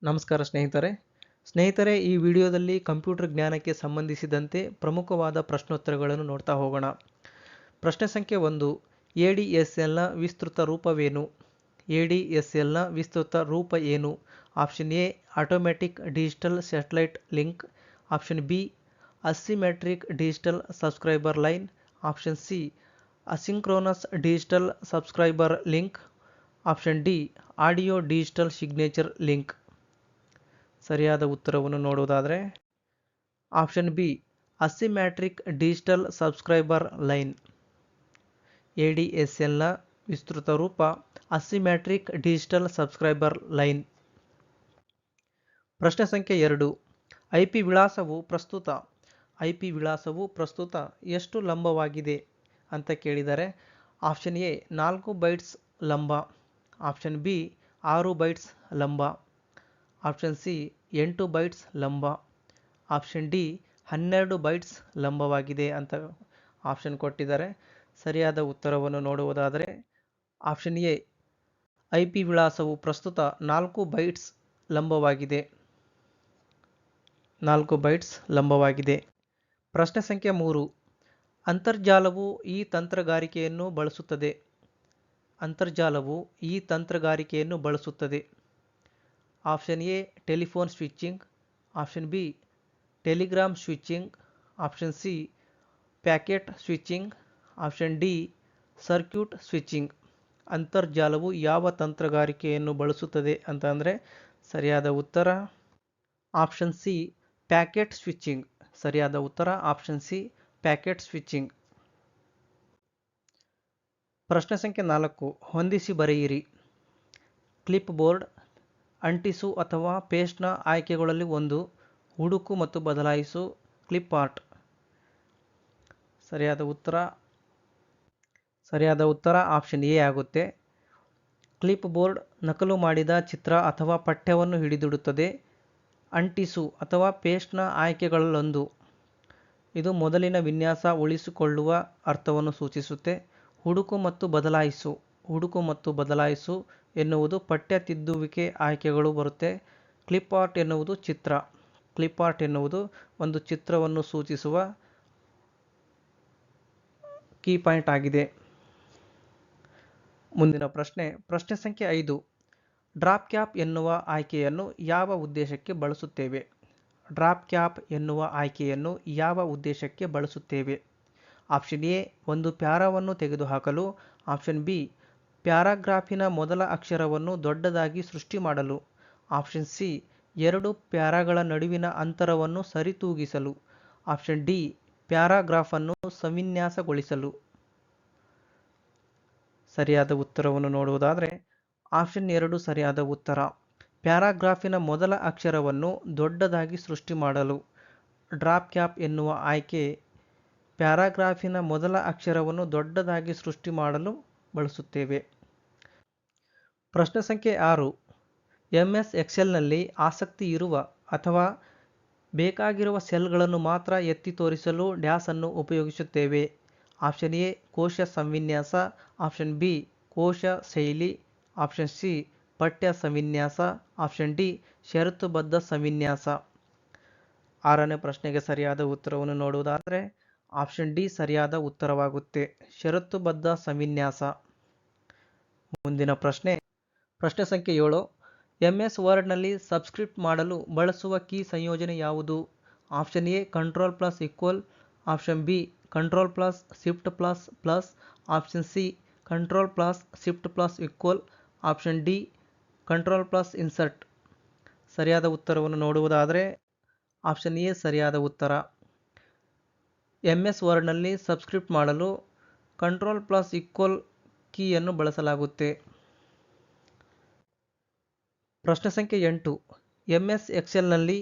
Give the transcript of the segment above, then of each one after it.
ನಮಸ್ಕಾರ ಸ್ನೇಹಿತರೆ ಈ ವಿಡಿಯೋದಲ್ಲಿ ಕಂಪ್ಯೂಟರ್ ಜ್ಞಾನಕ್ಕೆ ಸಂಬಂಧಿಸಿದಂತೆ ಪ್ರಮುಖವಾದ ಪ್ರಶ್ನೋತ್ತರಗಳನ್ನು ನೋಡ್ತಾ ಹೋಗೋಣ. ಪ್ರಶ್ನೆ ಸಂಖ್ಯೆ 1. ADSLನ ವಿಸ್ತೃತ ರೂಪವೇನು? ADSLನ ವಿಸ್ತೃತ ರೂಪ ಏನು? Option A automatic digital satellite link, option B asymmetric digital subscriber line, option C asynchronous digital subscriber link, option D audio digital signature link. ಸರಿಯಾದ ಉತ್ತರವನ್ನು ನೋಡುವುದಾದರೆ option B asymmetric digital subscriber line. ADSLನ ವಿಸ್ತೃತ ರೂಪ ಅಸಿಮ್ಯಾಟ್ರಿಕ್ ಡಿಜಿಟಲ್ ಸಬ್ಸ್ಕ್ರೈಬರ್ ಲೈನ್. ಪ್ರಶ್ನೆ ಸಂಖ್ಯೆ 2. IP ವಿಳಾಸವು ಪ್ರಸ್ತುತ ಎಷ್ಟು ಲಂಬವಾಗಿದೆ ಅಂತ ಕೇಳಿದರೆ ಆಪ್ಷನ್ ಎ 4 ಬೈಟ್ಸ್ ಲಂಬ, ಆಪ್ಷನ್ ಬಿ 6 ಬೈಟ್ಸ್ ಲಂಬ, ಆಪ್ಷನ್ ಸಿ 8 ಬೈಟ್ಸ್ ಲಂಬ, ಆಪ್ಷನ್ ಡಿ 12 ಬೈಟ್ಸ್ ಲಂಬವಾಗಿದೆ ಅಂತ ಆಪ್ಷನ್ ಕೊಟ್ಟಿದ್ದಾರೆ. ಸರಿಯಾದ ಉತ್ತರವನ್ನು ನೋಡುವುದಾದರೆ ಆಪ್ಷನ್ ಎ IP ವಿಳಾಸವು ಪ್ರಸ್ತುತ 4 ಬೈಟ್ಸ್ ಲಂಬವಾಗಿದೆ. 4 ಬೈಟ್ಸ್ ಲಂಬವಾಗಿದೆ. ಪ್ರಶ್ನೆ ಸಂಖ್ಯೆ 3. ಅಂತರ್ಜಾಲವು ಈ ತಂತ್ರಗಾರಿಕೆಯನ್ನು ಬಳಸುತ್ತದೆ. Option A telephone switching, option B telegram switching, option C packet switching, option D circuit switching. ಅಂತರ್ಜಾಲವು ಯಾವ ತಂತ್ರಗಾರಿಕೆಯನ್ನು ಬಳಸುತ್ತದೆ ಅಂತ ಅಂದರೆ ಸರಿಯಾದ ಉತ್ತರ ಆಪ್ಷನ್ ಸಿ ಪ್ಯಾಕೆಟ್ ಸ್ವಿಚಿಂಗ್. ಸರಿಯಾದ ಉತ್ತರ ಆಪ್ಷನ್ ಸಿ ಪ್ಯಾಕೆಟ್ ಸ್ವಿಚಿಂಗ್. ಪ್ರಶ್ನೆ ಸಂಖ್ಯೆ 4. ಹೊಂದಿಸಿ ಬರೆಯಿರಿ. ಕ್ಲಿಪ್ ಬೋರ್ಡ್, ಅಂಟಿಸು ಅಥವಾ ಪೇಸ್ಟ್ನ ಆಯ್ಕೆಗಳಲ್ಲಿ ಒಂದು, ಹುಡುಕು ಮತ್ತು ಬದಲಾಯಿಸು, ಕ್ಲಿಪ್ ಆರ್ಟ್. ಸರಿಯಾದ ಉತ್ತರ ಆಪ್ಷನ್ ಎ ಆಗುತ್ತೆ. ಕ್ಲಿಪ್ ಬೋರ್ಡ್ ನಕಲು ಮಾಡಿದ ಚಿತ್ರ ಅಥವಾ ಪಠ್ಯವನ್ನು ಹಿಡಿದಿಡುತ್ತದೆ. ಅಂಟಿಸು ಅಥವಾ ಪೇಸ್ಟ್ನ ಆಯ್ಕೆಗಳಲ್ಲೊಂದು, ಇದು ಮೊದಲಿನ ವಿನ್ಯಾಸ ಉಳಿಸಿಕೊಳ್ಳುವ ಅರ್ಥವನ್ನು ಸೂಚಿಸುತ್ತೆ. ಹುಡುಕು ಮತ್ತು ಬದಲಾಯಿಸು ಎನ್ನುವುದು ಪಠ್ಯ ತಿದ್ದುವಿಕೆ ಆಯ್ಕೆಗಳು ಬರುತ್ತೆ. ಕ್ಲಿಪ್ ಆರ್ಟ್ ಎನ್ನುವುದು ಚಿತ್ರ. ಕ್ಲಿಪ್ ಆರ್ಟ್ ಎನ್ನುವುದು ಒಂದು ಚಿತ್ರವನ್ನು ಸೂಚಿಸುವ ಕೀ ಪಾಯಿಂಟ್ ಆಗಿದೆ. ಮುಂದಿನ ಪ್ರಶ್ನೆ ಸಂಖ್ಯೆ 5. ಡ್ರಾಪ್ ಕ್ಯಾಪ್ ಎನ್ನುವ ಆಯ್ಕೆಯನ್ನು ಯಾವ ಉದ್ದೇಶಕ್ಕೆ ಬಳಸುತ್ತೇವೆ? ಡ್ರಾಪ್ ಕ್ಯಾಪ್ ಎನ್ನುವ ಆಯ್ಕೆಯನ್ನು ಯಾವ ಉದ್ದೇಶಕ್ಕೆ ಬಳಸುತ್ತೇವೆ? ಆಪ್ಷನ್ ಎ ಒಂದು ಪ್ಯಾರಾವನ್ನು ತೆಗೆದುಹಾಕಲು, ಆಪ್ಷನ್ ಬಿ ಪ್ಯಾರಾಗ್ರಾಫಿನ ಮೊದಲ ಅಕ್ಷರವನ್ನು ದೊಡ್ಡದಾಗಿ ಸೃಷ್ಟಿ ಮಾಡಲು, ಆಪ್ಷನ್ ಸಿ 2 ಪ್ಯಾರಾಗಳ ನಡುವಿನ ಅಂತರವನ್ನು ಸರಿತೂಗಿಸಲು, ಆಪ್ಷನ್ ಡಿ ಪ್ಯಾರಾಗ್ರಾಫನ್ನು ಸವಿನ್ಯಾಸಗೊಳಿಸಲು. ಸರಿಯಾದ ಉತ್ತರವನ್ನು ನೋಡುವುದಾದರೆ ಆಪ್ಷನ್ 2 ಸರಿಯಾದ ಉತ್ತರ. ಪ್ಯಾರಾಗ್ರಾಫಿನ ಮೊದಲ ಅಕ್ಷರವನ್ನು ದೊಡ್ಡದಾಗಿ ಸೃಷ್ಟಿ ಮಾಡಲು ಡ್ರಾಪ್ ಕ್ಯಾಪ್ ಎನ್ನುವ ಆಯ್ಕೆ ಪ್ಯಾರಾಗ್ರಾಫಿನ ಮೊದಲ ಅಕ್ಷರವನ್ನು ದೊಡ್ಡದಾಗಿ ಸೃಷ್ಟಿ ಮಾಡಲು ಬಳಸುತ್ತೇವೆ. ಪ್ರಶ್ನೆ ಸಂಖ್ಯೆ 6. MS ಎಕ್ಸೆಲ್ನಲ್ಲಿ ಆಸಕ್ತಿ ಇರುವ ಅಥವಾ ಬೇಕಾಗಿರುವ ಸೆಲ್ಗಳನ್ನು ಮಾತ್ರ ಎತ್ತಿ ತೋರಿಸಲು ಡ್ಯಾಶ್ ಅನ್ನು ಉಪಯೋಗಿಸುತ್ತೇವೆ. ಆಪ್ಷನ್ ಎ ಕೋಶ ಸಂವಿನ್ಯಾಸ, ಆಪ್ಷನ್ ಬಿ ಕೋಶ ಶೈಲಿ, ಆಪ್ಷನ್ ಸಿ ಪಠ್ಯ ಸಂವಿನ್ಯಾಸ, ಆಪ್ಷನ್ ಡಿ ಷರತ್ತುಬದ್ಧ ಸಂವಿನ್ಯಾಸ. 6ನೇ ಪ್ರಶ್ನೆಗೆ ಸರಿಯಾದ ಉತ್ತರವನ್ನು ನೋಡುವುದಾದರೆ ಆಪ್ಷನ್ ಡಿ ಸರಿಯಾದ ಉತ್ತರವಾಗುತ್ತೆ, ಷರತ್ತುಬದ್ಧ ಸಂವಿನ್ಯಾಸ. ಮುಂದಿನ ಪ್ರಶ್ನೆ ಸಂಖ್ಯೆ 7. MS ವರ್ಡ್ನಲ್ಲಿ ಸಬ್ಸ್ಕ್ರಿಪ್ಟ್ ಮಾಡಲು ಬಳಸುವ ಕೀ ಸಂಯೋಜನೆ ಯಾವುದು? Option A control++, option B control++, option C control+=, option D control. ಸರಿಯಾದ ಉತ್ತರವನ್ನು ನೋಡುವುದಾದರೆ ಆಪ್ಷನ್ ಎ ಸರಿಯಾದ ಉತ್ತರ. MS ವರ್ಡ್ನಲ್ಲಿ ಸಬ್ಸ್ಕ್ರಿಪ್ಟ್ ಮಾಡಲು ಕಂಟ್ರೋಲ್+= ಕೀಯನ್ನು ಬಳಸಲಾಗುತ್ತೆ. ಪ್ರಶ್ನೆ ಸಂಖ್ಯೆ 8. MS ಎಕ್ಸೆಲ್ನಲ್ಲಿ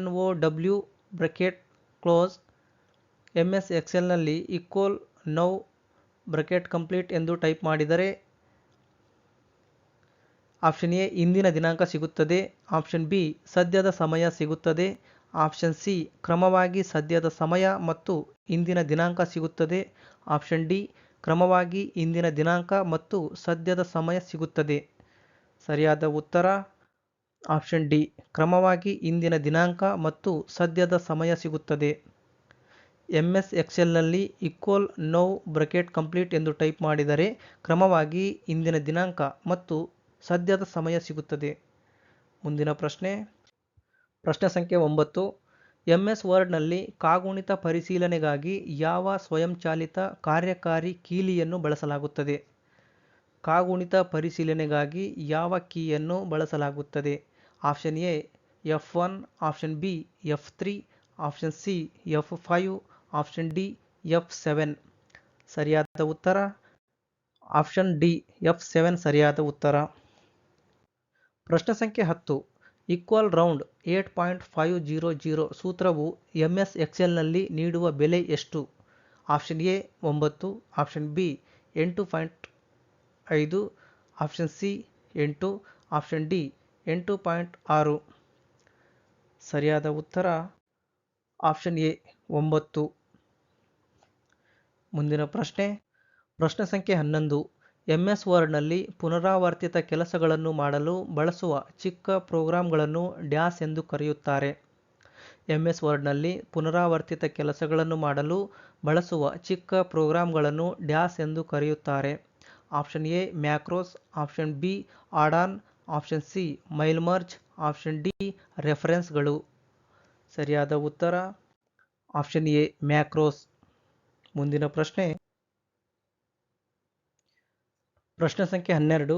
NOW ಬ್ರಾಕೆಟ್ ಕ್ಲೋಸ್, MS ಎಕ್ಸೆಲ್ನಲ್ಲಿ ನೌ ಬ್ರಾಕೆಟ್ ಕಂಪ್ಲೀಟ್ ಎಂದು ಟೈಪ್ ಮಾಡಿದರೆ ಆಪ್ಷನ್ ಎ ಇಂದಿನ ದಿನಾಂಕ ಸಿಗುತ್ತದೆ, ಆಪ್ಷನ್ ಬಿ ಸದ್ಯದ ಸಮಯ ಸಿಗುತ್ತದೆ, ಆಪ್ಷನ್ ಸಿ ಕ್ರಮವಾಗಿ ಸದ್ಯದ ಸಮಯ ಮತ್ತು ಇಂದಿನ ದಿನಾಂಕ ಸಿಗುತ್ತದೆ, ಆಪ್ಷನ್ ಡಿ ಕ್ರಮವಾಗಿ ಇಂದಿನ ದಿನಾಂಕ ಮತ್ತು ಸದ್ಯದ ಸಮಯ ಸಿಗುತ್ತದೆ. ಸರಿಯಾದ ಉತ್ತರ ಆಪ್ಷನ್ ಡಿ ಕ್ರಮವಾಗಿ ಇಂದಿನ ದಿನಾಂಕ ಮತ್ತು ಸದ್ಯದ ಸಮಯ ಸಿಗುತ್ತದೆ. MS ಎಕ್ಸೆಲ್ನಲ್ಲಿ ಈಕ್ವಲ್ ನೌ ಬ್ರಾಕೆಟ್ ಕಂಪ್ಲೀಟ್ ಎಂದು ಟೈಪ್ ಮಾಡಿದರೆ ಕ್ರಮವಾಗಿ ಇಂದಿನ ದಿನಾಂಕ ಮತ್ತು ಸದ್ಯದ ಸಮಯ ಸಿಗುತ್ತದೆ. ಮುಂದಿನ ಪ್ರಶ್ನೆ ಸಂಖ್ಯೆ 9. MS ವರ್ಡ್ನಲ್ಲಿ ಕಾಗುಣಿತ ಪರಿಶೀಲನೆಗಾಗಿ ಯಾವ ಸ್ವಯಂಚಾಲಿತ ಕಾರ್ಯಕಾರಿ ಕೀಲಿಯನ್ನು ಬಳಸಲಾಗುತ್ತದೆ? ಕಾಗುಣಿತ ಪರಿಶೀಲನೆಗಾಗಿ ಯಾವ ಕೀಯನ್ನು ಬಳಸಲಾಗುತ್ತದೆ? Option A F1, option B F3, option C F5, option D F7. ಸರಿಯಾದ ಉತ್ತರ ಆಪ್ಷನ್ ಡಿ F7 ಸರಿಯಾದ ಉತ್ತರ. ಪ್ರಶ್ನೆ ಸಂಖ್ಯೆ 10. ಈಕ್ವಲ್ ರೌಂಡ್ 8.500 ಸೂತ್ರವು MS ಎಕ್ಸೆಲ್ನಲ್ಲಿ ನೀಡುವ ಬೆಲೆ ಎಷ್ಟು? Option A 9, option B 8.5, option C 8, option D 8.6. ಸರಿಯಾದ ಉತ್ತರ ಆಪ್ಷನ್ ಎ 9. ಮುಂದಿನ ಪ್ರಶ್ನೆ ಸಂಖ್ಯೆ 11. MS ವರ್ಡ್ನಲ್ಲಿ ಪುನರಾವರ್ತಿತ ಕೆಲಸಗಳನ್ನು ಮಾಡಲು ಬಳಸುವ ಚಿಕ್ಕ ಪ್ರೋಗ್ರಾಂಗಳನ್ನು ಡ್ಯಾಶ್ ಎಂದು ಕರೆಯುತ್ತಾರೆ? MS ವರ್ಡ್ನಲ್ಲಿ ಪುನರಾವರ್ತಿತ ಕೆಲಸಗಳನ್ನು ಮಾಡಲು ಬಳಸುವ ಚಿಕ್ಕ ಪ್ರೋಗ್ರಾಂಗಳನ್ನು ಡ್ಯಾಶ್ ಎಂದು ಕರೆಯುತ್ತಾರೆ? Option A macros, option B add on, option C mail merge, option D ರೆಫರೆನ್ಸ್ಗಳು. ಸರಿಯಾದ ಉತ್ತರ ಆಪ್ಷನ್ ಎ ಮ್ಯಾಕ್ರೋಸ್. ಮುಂದಿನ ಪ್ರಶ್ನೆ ಸಂಖ್ಯೆ 12.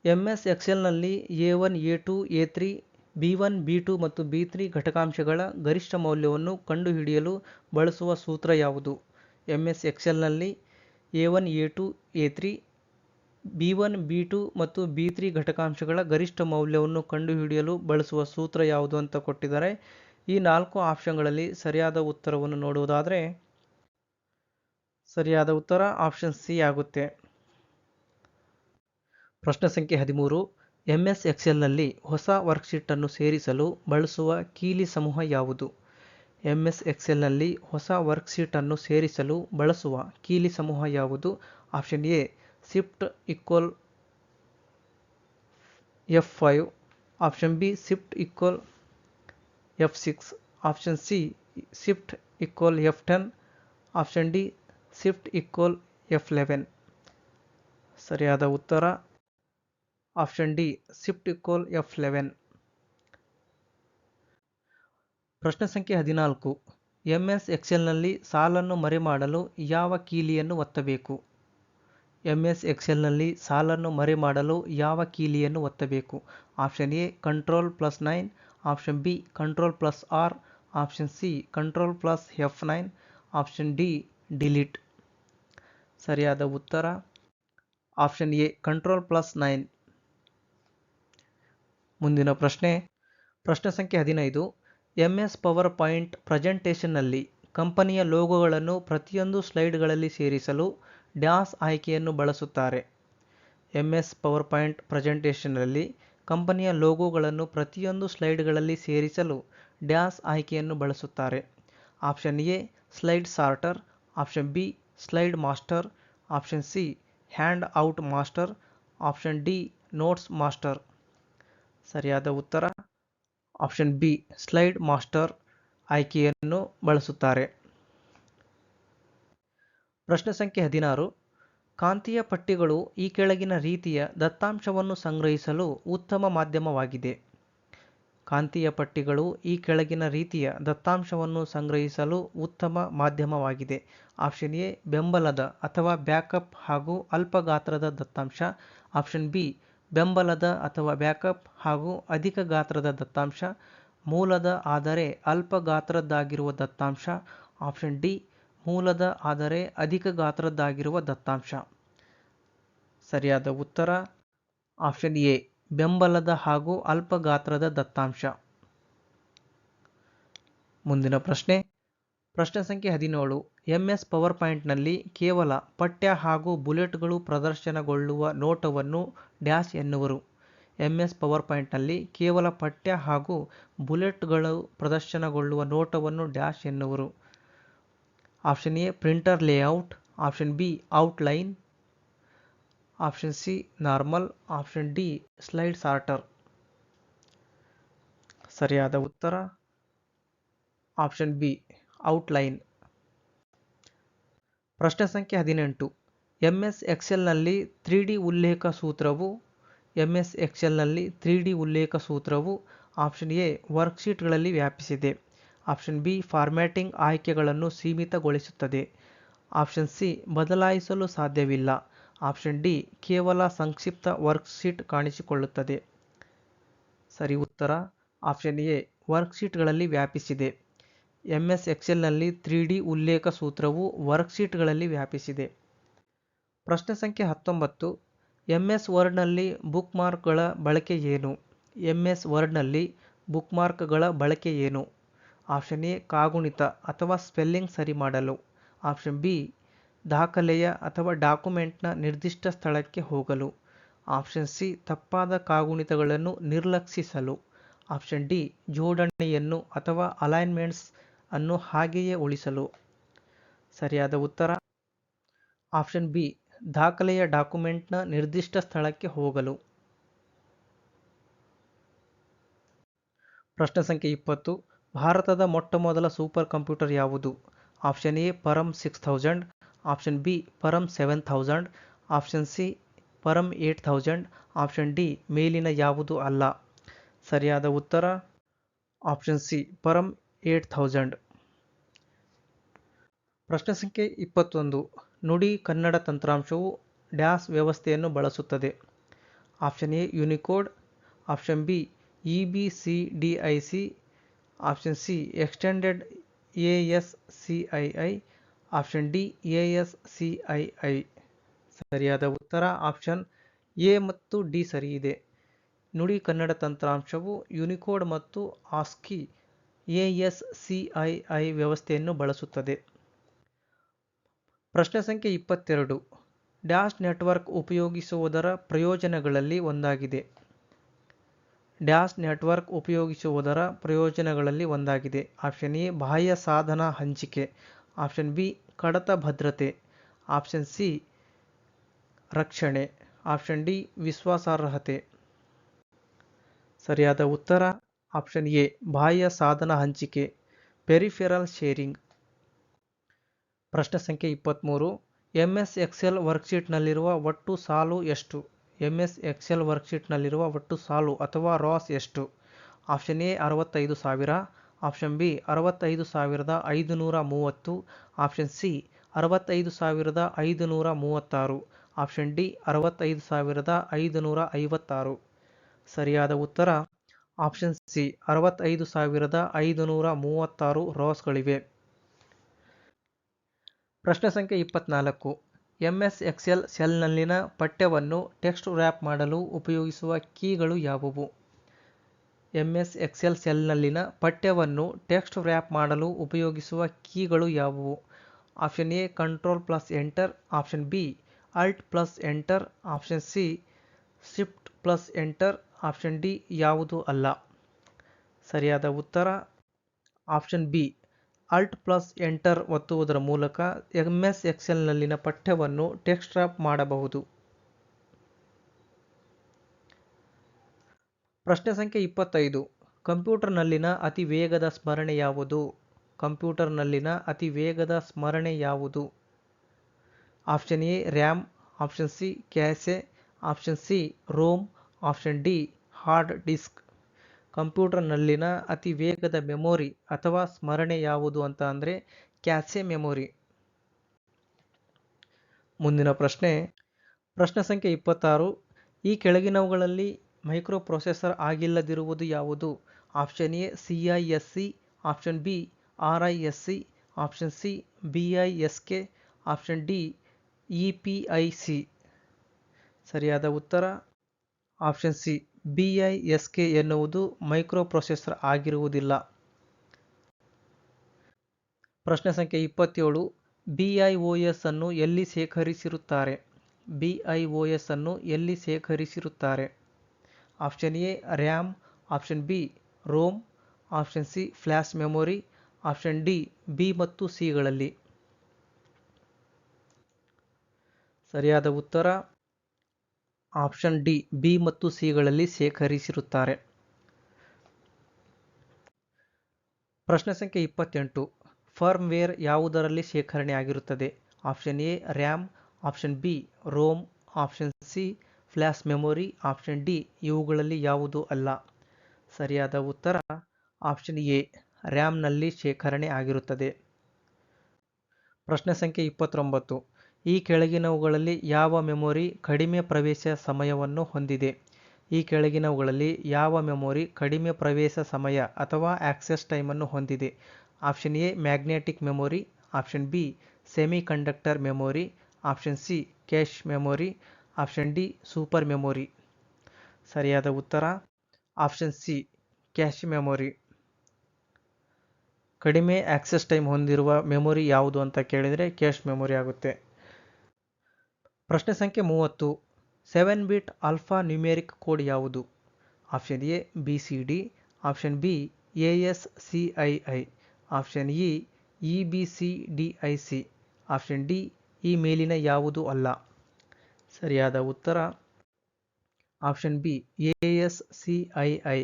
MS ಎಕ್ಸೆಲ್ನಲ್ಲಿ A1, A2, A3, B1, B2 ಮತ್ತು B3 ಘಟಕಾಂಶಗಳ ಗರಿಷ್ಠ ಮೌಲ್ಯವನ್ನು ಕಂಡುಹಿಡಿಯಲು ಬಳಸುವ ಸೂತ್ರ ಯಾವುದು? MS ಎಕ್ಸೆಲ್ನಲ್ಲಿ A1, A2, A3, B1, B2 ಮತ್ತು B3 ಘಟಕಾಂಶಗಳ ಗರಿಷ್ಠ ಮೌಲ್ಯವನ್ನು ಕಂಡುಹಿಡಿಯಲು ಬಳಸುವ ಸೂತ್ರ ಯಾವುದು ಅಂತ ಕೊಟ್ಟಿದ್ದಾರೆ. ಈ 4 ಆಪ್ಷನ್ಗಳಲ್ಲಿ ಸರಿಯಾದ ಉತ್ತರವನ್ನು ನೋಡುವುದಾದರೆ ಸರಿಯಾದ ಉತ್ತರ ಆಪ್ಷನ್ ಸಿ ಆಗುತ್ತೆ. ಪ್ರಶ್ನೆ ಸಂಖ್ಯೆ 13. MS ಎಕ್ಸೆಲ್ನಲ್ಲಿ ಹೊಸ ವರ್ಕ್ಶೀಟನ್ನು ಸೇರಿಸಲು ಬಳಸುವ ಕೀಲಿ ಸಮೂಹ ಯಾವುದು? MS ಎಕ್ಸೆಲ್ನಲ್ಲಿ ಹೊಸ ವರ್ಕ್ಶೀಟನ್ನು ಸೇರಿಸಲು ಬಳಸುವ ಕೀಲಿ ಸಮೂಹ ಯಾವುದು? Option A shift equal F5, option B shift equal F6, option C shift equal F10, option D shift equal F11. ಸರಿಯಾದ ಉತ್ತರ option D shift equal F11. ಪ್ರಶ್ನೆ ಸಂಖ್ಯೆ 14. MS ಎಕ್ಸೆಲ್ನಲ್ಲಿ ಸಾಲನ್ನು ಮರೆಮಾಡಲು ಯಾವ ಕೀಲಿಯನ್ನು ಒತ್ತಬೇಕು? MS ಎಕ್ಸೆಲ್ನಲ್ಲಿ ಸಾಲನ್ನು ಮರೆಮಾಡಲು ಯಾವ ಕೀಲಿಯನ್ನು ಒತ್ತಬೇಕು? Option A Ctrl+9, option B Ctrl+R, option C Ctrl+F9, option D delete. ಸರಿಯಾದ ಉತ್ತರ ಆಪ್ಷನ್ ಎ Ctrl+9. ಮುಂದಿನ ಪ್ರಶ್ನೆ ಸಂಖ್ಯೆ 15. MS ಪವರ್ ಪಾಯಿಂಟ್ ಪ್ರೆಸೆಂಟೇಷನ್ನಲ್ಲಿ ಕಂಪನಿಯ ಲೋಗೋಗಳನ್ನು ಪ್ರತಿಯೊಂದು ಸ್ಲೈಡ್ಗಳಲ್ಲಿ ಸೇರಿಸಲು ಡ್ಯಾಶ್ ಆಯ್ಕೆಯನ್ನು ಬಳಸುತ್ತಾರೆ? MS ಪವರ್ ಪಾಯಿಂಟ್ ಪ್ರೆಸೆಂಟೇಷನ್ನಲ್ಲಿ ಕಂಪನಿಯ ಲೋಗೋಗಳನ್ನು ಪ್ರತಿಯೊಂದು ಸ್ಲೈಡ್ಗಳಲ್ಲಿ ಸೇರಿಸಲು ಡ್ಯಾಶ್ ಆಯ್ಕೆಯನ್ನು ಬಳಸುತ್ತಾರೆ? Option A slide sorter, option B slide master, option C hand out master, option D notes master. ಸರಿಯಾದ ಉತ್ತರ ಆಪ್ಷನ್ ಬಿ ಸ್ಲೈಡ್ ಮಾಸ್ಟರ್ ಆಯ್ಕೆಯನ್ನು ಬಳಸುತ್ತಾರೆ. ಪ್ರಶ್ನೆ ಸಂಖ್ಯೆ 16. ಕಾಂತೀಯ ಪಟ್ಟಿಗಳು ಈ ಕೆಳಗಿನ ರೀತಿಯ ದತ್ತಾಂಶವನ್ನು ಸಂಗ್ರಹಿಸಲು ಉತ್ತಮ ಮಾಧ್ಯಮವಾಗಿದೆ. ಕಾಂತೀಯ ಪಟ್ಟಿಗಳು ಈ ಕೆಳಗಿನ ರೀತಿಯ ದತ್ತಾಂಶವನ್ನು ಸಂಗ್ರಹಿಸಲು ಉತ್ತಮ ಮಾಧ್ಯಮವಾಗಿದೆ. ಆಪ್ಷನ್ ಎ ಬೆಂಬಲದ ಅಥವಾ ಬ್ಯಾಕಪ್ ಹಾಗೂ ಅಲ್ಪ ಗಾತ್ರದ ದತ್ತಾಂಶ, ಆಪ್ಷನ್ ಬಿ ಬೆಂಬಲದ ಅಥವಾ ಬ್ಯಾಕಪ್ ಹಾಗೂ ಅಧಿಕ ಗಾತ್ರದ ದತ್ತಾಂಶ, ಮೂಲದ ಆದರೆ ಅಲ್ಪ ಗಾತ್ರದ್ದಾಗಿರುವ ದತ್ತಾಂಶ, ಆಪ್ಷನ್ ಡಿ ಮೂಲದ ಆದರೆ ಅಧಿಕ ಗಾತ್ರದ್ದಾಗಿರುವ ದತ್ತಾಂಶ. ಸರಿಯಾದ ಉತ್ತರ ಆಪ್ಷನ್ ಎ ಬೆಂಬಲದ ಹಾಗೂ ಅಲ್ಪ ಗಾತ್ರದ ದತ್ತಾಂಶ. ಮುಂದಿನ ಪ್ರಶ್ನೆ ಸಂಖ್ಯೆ 17. MS ಪವರ್ ಪಾಯಿಂಟ್ನಲ್ಲಿ ಕೇವಲ ಪಠ್ಯ ಹಾಗೂ ಬುಲೆಟ್ಗಳು ಪ್ರದರ್ಶನಗೊಳ್ಳುವ ನೋಟವನ್ನು ಡ್ಯಾಶ್ ಎನ್ನುವರು? MS ಪವರ್ ಪಾಯಿಂಟ್ನಲ್ಲಿ ಕೇವಲ ಪಠ್ಯ ಹಾಗೂ ಬುಲೆಟ್ಗಳು ಪ್ರದರ್ಶನಗೊಳ್ಳುವ ನೋಟವನ್ನು ಡ್ಯಾಶ್ ಎನ್ನುವರು? Option A printer layout, option B outline, option C normal, option D slide sorter. ಸರಿಯಾದ ಉತ್ತರ ಆಪ್ಷನ್ ಬಿ ಔಟ್ಲೈನ್. ಪ್ರಶ್ನೆ ಸಂಖ್ಯೆ 18. MS ಎಕ್ಸೆಲ್ನಲ್ಲಿ 3D ಉಲ್ಲೇಖ ಸೂತ್ರವು MS ಎಕ್ಸೆಲ್ನಲ್ಲಿ 3D ಉಲ್ಲೇಖ ಸೂತ್ರವು ಆಪ್ಷನ್ ಎ ವರ್ಕ್ಶೀಟ್ಗಳಲ್ಲಿ ವ್ಯಾಪಿಸಿದೆ. ಆಪ್ಷನ್ ಬಿ ಫಾರ್ಮ್ಯಾಟಿಂಗ್ ಆಯ್ಕೆಗಳನ್ನು ಸೀಮಿತಗೊಳಿಸುತ್ತದೆ. ಆಪ್ಷನ್ ಸಿ ಬದಲಾಯಿಸಲು ಸಾಧ್ಯವಿಲ್ಲ. ಆಪ್ಷನ್ ಡಿ ಕೇವಲ ಸಂಕ್ಷಿಪ್ತ ವರ್ಕ್ಶೀಟ್ ಕಾಣಿಸಿಕೊಳ್ಳುತ್ತದೆ. ಸರಿ ಉತ್ತರ ಆಪ್ಷನ್ ಎ ವರ್ಕ್ಶೀಟ್ಗಳಲ್ಲಿ ವ್ಯಾಪಿಸಿದೆ. MS ಎಕ್ಸೆಲ್ನಲ್ಲಿ 3D ಉಲ್ಲೇಖ ಸೂತ್ರವು ವರ್ಕ್ಶೀಟ್ಗಳಲ್ಲಿ ವ್ಯಾಪಿಸಿದೆ. ಪ್ರಶ್ನೆ ಸಂಖ್ಯೆ 19. MS ವರ್ಡ್ನಲ್ಲಿ ಬುಕ್ಮಾರ್ಕ್ಗಳ ಬಳಕೆ ಏನು? MS ವರ್ಡ್ನಲ್ಲಿ ಬುಕ್ಮಾರ್ಕ್ಗಳ ಬಳಕೆ ಏನು? ಆಪ್ಷನ್ ಎ ಕಾಗುಣಿತ ಅಥವಾ ಸ್ಪೆಲ್ಲಿಂಗ್ ಸರಿ ಮಾಡಲು. ಆಪ್ಷನ್ ಬಿ ದಾಖಲೆಯ ಅಥವಾ ಡಾಕ್ಯುಮೆಂಟ್ನ ನಿರ್ದಿಷ್ಟ ಸ್ಥಳಕ್ಕೆ ಹೋಗಲು. ಆಪ್ಷನ್ ಸಿ ತಪ್ಪಾದ ಕಾಗುಣಿತಗಳನ್ನು ನಿರ್ಲಕ್ಷಿಸಲು. ಆಪ್ಷನ್ ಡಿ ಜೋಡಣೆಯನ್ನು ಅಥವಾ ಅಲೈನ್ಮೆಂಟ್ಸ್ ಅನ್ನು ಹಾಗೆಯೇ ಉಳಿಸಲು. ಸರಿಯಾದ ಉತ್ತರ ಆಪ್ಷನ್ ಬಿ ದಾಖಲೆಯ ಡಾಕ್ಯುಮೆಂಟ್ನ ನಿರ್ದಿಷ್ಟ ಸ್ಥಳಕ್ಕೆ ಹೋಗಲು. ಪ್ರಶ್ನೆ ಸಂಖ್ಯೆ 20. ಭಾರತದ ಮೊಟ್ಟಮೊದಲ ಸೂಪರ್ ಕಂಪ್ಯೂಟರ್ ಯಾವುದು? Option A Param 6000. Option B Param 7000. Option C Param 8000. Option D ಮೇಲಿನ ಯಾವುದು ಅಲ್ಲ. ಸರಿಯಾದ ಉತ್ತರ ಆಪ್ಷನ್ ಸಿ ಪರಂ 8000. ಪ್ರಶ್ನೆ ಸಂಖ್ಯೆ 21. ನುಡಿ ಕನ್ನಡ ತಂತ್ರಾಂಶವು ಡ್ಯಾಶ್ ವ್ಯವಸ್ಥೆಯನ್ನು ಬಳಸುತ್ತದೆ. Option A Unicode. Option B EBCDIC. Option C extended ASCII. Option D ASCII. ಸರಿಯಾದ ಉತ್ತರ ಆಪ್ಷನ್ ಎ ಮತ್ತು ಡಿ ಸರಿ ಇದೆ. ನುಡಿ ಕನ್ನಡ ತಂತ್ರಾಂಶವು ಯುನಿಕೋಡ್ ಮತ್ತು ಆಸ್ಕಿ ASCII ವ್ಯವಸ್ಥೆಯನ್ನು ಬಳಸುತ್ತದೆ. ಪ್ರಶ್ನೆ ಸಂಖ್ಯೆ 22. ಡ್ಯಾಶ್ ನೆಟ್ವರ್ಕ್ ಉಪಯೋಗಿಸುವುದರ ಪ್ರಯೋಜನಗಳಲ್ಲಿ ಒಂದಾಗಿದೆ. ಡ್ಯಾಶ್ ನೆಟ್ವರ್ಕ್ ಉಪಯೋಗಿಸುವುದರ ಪ್ರಯೋಜನಗಳಲ್ಲಿ ಒಂದಾಗಿದೆ. ಆಪ್ಷನ್ ಎ ಬಾಹ್ಯ ಸಾಧನ ಹಂಚಿಕೆ. ಆಪ್ಷನ್ ಬಿ ಕಡತ ಭದ್ರತೆ. ಆಪ್ಷನ್ ಸಿ ರಕ್ಷಣೆ. ಆಪ್ಷನ್ ಡಿ ವಿಶ್ವಾಸಾರ್ಹತೆ. ಸರಿಯಾದ ಉತ್ತರ ಆಪ್ಷನ್ ಎ ಬಾಹ್ಯ ಸಾಧನ ಹಂಚಿಕೆ ಪೆರಿಫೆರಲ್ ಶೇರಿಂಗ್. ಪ್ರಶ್ನೆ ಸಂಖ್ಯೆ 23. MS ಎಕ್ಸೆಲ್ ವರ್ಕ್ಶೀಟ್ನಲ್ಲಿರುವ ಒಟ್ಟು ಸಾಲು ಎಷ್ಟು? MS ಎಕ್ಸೆಲ್ ವರ್ಕ್ಶೀಟ್ನಲ್ಲಿರುವ ಒಟ್ಟು ಸಾಲು ಅಥವಾ ರಾಸ್ ಎಷ್ಟು? Option A 65,000. Option B 65,530. Option C 65,536. Option D 65,556. ಸರಿಯಾದ ಉತ್ತರ ಆಪ್ಷನ್ ಸಿ 65,536 ರಾಸ್ಗಳಿವೆ. ಪ್ರಶ್ನೆ ಸಂಖ್ಯೆ 24. MS ಎಕ್ಸೆಲ್ ಸೆಲ್ನಲ್ಲಿನ ಪಠ್ಯವನ್ನು ಟೆಕ್ಸ್ಟ್ ರ್ಯಾಪ್ ಮಾಡಲು ಉಪಯೋಗಿಸುವ ಕೀಗಳು ಯಾವುವು? MS ಎಕ್ಸೆಲ್ ಸೆಲ್ನಲ್ಲಿನ ಪಠ್ಯವನ್ನು ಟೆಕ್ಸ್ಟ್ ರ್ಯಾಪ್ ಮಾಡಲು ಉಪಯೋಗಿಸುವ ಕೀಗಳು ಯಾವುವು? Option A Ctrl+Enter. Option B Alt+Enter. Option C Shift+Enter. Option D ಯಾವುದು ಅಲ್ಲ. ಸರಿಯಾದ ಉತ್ತರ ಆಪ್ಷನ್ ಬಿ Alt+Enter ಒತ್ತುವುದರ ಮೂಲಕ MS ಎಕ್ಸೆಲ್ನಲ್ಲಿನ ಪಠ್ಯವನ್ನು ಟೆಕ್ಸ್ಟ್ ರ್ಯಾಪ್ ಮಾಡಬಹುದು. ಪ್ರಶ್ನೆ ಸಂಖ್ಯೆ 25. ಕಂಪ್ಯೂಟರ್ನಲ್ಲಿನ ಅತಿ ವೇಗದ ಸ್ಮರಣೆ ಯಾವುದು? ಕಂಪ್ಯೂಟರ್ನಲ್ಲಿನ ಅತಿ ವೇಗದ ಸ್ಮರಣೆ ಯಾವುದು? Option A RAM. Option C cache. Option C ROM. Option D hard disk. ಕಂಪ್ಯೂಟರ್ನಲ್ಲಿನ ಅತಿ ವೇಗದ ಮೆಮೊರಿ ಅಥವಾ ಸ್ಮರಣೆ ಯಾವುದು ಅಂತ ಅಂದರೆ ಕ್ಯಾಶೆ ಮೆಮೊರಿ. ಮುಂದಿನ ಪ್ರಶ್ನೆ ಸಂಖ್ಯೆ 26. ಈ ಕೆಳಗಿನವುಗಳಲ್ಲಿ ಮೈಕ್ರೋ ಪ್ರೊಸೆಸರ್ ಆಗಿಲ್ಲದಿರುವುದು ಯಾವುದು? Option A CISC. Option B RISC. Option C BISK. Option D EPIC. ಸರಿಯಾದ ಉತ್ತರ ಆಪ್ಷನ್ ಸಿ BISK ಎನ್ನುವುದು ಮೈಕ್ರೋ ಪ್ರೊಸೆಸರ್ ಆಗಿರುವುದಿಲ್ಲ. ಪ್ರಶ್ನೆ ಸಂಖ್ಯೆ 27. BIOS ಅನ್ನು ಎಲ್ಲಿ ಶೇಖರಿಸಿರುತ್ತಾರೆ? BIOS ಅನ್ನು ಎಲ್ಲಿ ಶೇಖರಿಸಿರುತ್ತಾರೆ? Option A RAM. Option B ROM. Option C flash memory. Option D B ಮತ್ತು ಸಿಗಳಲ್ಲಿ. ಸರಿಯಾದ ಉತ್ತರ ಆಪ್ಷನ್ ಡಿ ಬಿ ಮತ್ತು ಸಿಗಳಲ್ಲಿ ಶೇಖರಿಸಿರುತ್ತಾರೆ. ಪ್ರಶ್ನೆ ಸಂಖ್ಯೆ 28. ಫರ್ಮ್ವೇರ್ ಯಾವುದರಲ್ಲಿ ಶೇಖರಣೆ ಆಗಿರುತ್ತದೆ? Option A RAM, option B ROM, option C flash memory, option D ಇವುಗಳಲ್ಲಿ ಯಾವುದು ಅಲ್ಲ. ಸರಿಯಾದ ಉತ್ತರ ಆಪ್ಷನ್ ಎ ರ್ಯಾಮ್ನಲ್ಲಿ ಶೇಖರಣೆ ಆಗಿರುತ್ತದೆ. ಪ್ರಶ್ನೆ ಸಂಖ್ಯೆ 29. ಈ ಕೆಳಗಿನವುಗಳಲ್ಲಿ ಯಾವ ಮೆಮೊರಿ ಕಡಿಮೆ ಪ್ರವೇಶ ಸಮಯವನ್ನು ಹೊಂದಿದೆ? ಈ ಕೆಳಗಿನವುಗಳಲ್ಲಿ ಯಾವ ಮೆಮೊರಿ ಕಡಿಮೆ ಪ್ರವೇಶ ಸಮಯ ಅಥವಾ ಆಕ್ಸೆಸ್ ಟೈಮನ್ನು ಹೊಂದಿದೆ? Option A magnetic memory, option B semi conductor memory, option C cache memory, option D super memory. ಸರಿಯಾದ ಉತ್ತರ ಆಪ್ಷನ್ ಸಿ ಕ್ಯಾಶ್ ಮೆಮೊರಿ. ಕಡಿಮೆ ಆಕ್ಸೆಸ್ ಟೈಮ್ ಹೊಂದಿರುವ ಮೆಮೊರಿ ಯಾವುದು ಅಂತ ಕೇಳಿದರೆ ಕ್ಯಾಶ್ ಮೆಮೊರಿ ಆಗುತ್ತೆ. ಪ್ರಶ್ನೆ ಸಂಖ್ಯೆ 30. 7-ಬಿಟ್ ಆಲ್ಫಾ ನ್ಯೂಮೆರಿಕ್ ಕೋಡ್ ಯಾವುದು? Option A BCD, option B ASCII, option E EBCDIC, option D ಈ ಮೇಲಿನ ಯಾವುದು ಅಲ್ಲ. ಸರಿಯಾದ ಉತ್ತರ ಆಪ್ಷನ್ ಬಿ ASCII.